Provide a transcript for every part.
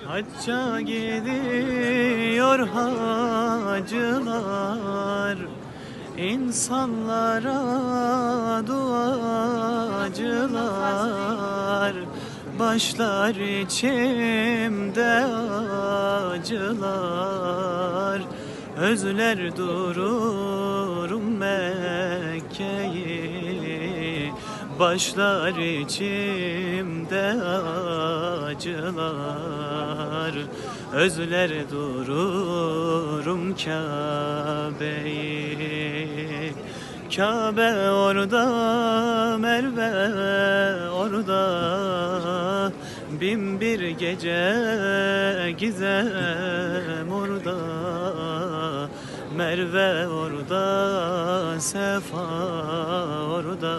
Hacca gidiyor hacılar, insanlara duacılar. Başlar içimde acılar, özler dururum Mekke'yi. Başlar içimde acılar, özler dururum Kabe'yi. Kabe orada, Merve orada, bin bir gece gizem orada. Merve orada, Sefa orada,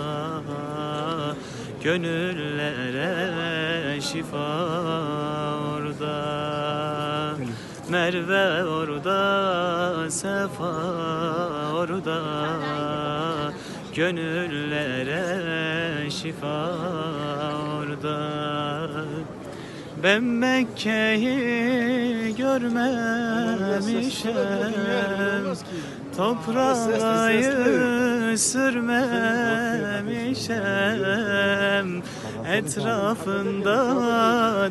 gönüllere şifa orada. Merve orada, Sefa orada, gönüllere şifa orada. Ben Mekke'yi görmemişim, toprağı sürmemişim, etrafında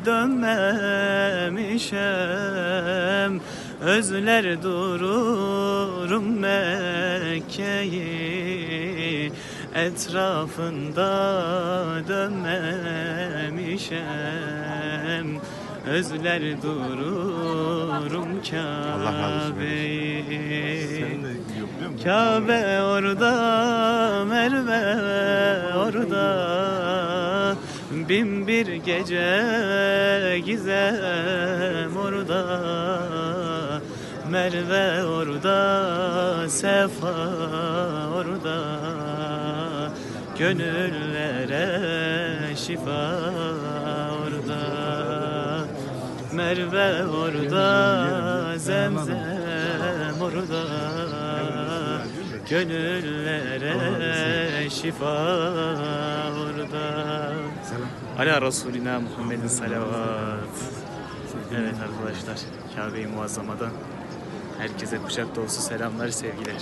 dönmemişim. Özler dururum Mekke'yi, etrafında dönmemişim. Özler dururum Kabe'yi. Kabe orada, Merve orada, bin bir gece gizem orada. Merve orada, Sefa orada, gönüllere şifa orada. Merve orada, Zemzem orada, gönüllere şifa orada. Ala Resulina Muhammedin salavat. Evet arkadaşlar, Kabe-i Muazzama'dan herkese kucak dolusu selamlar, sevgiler.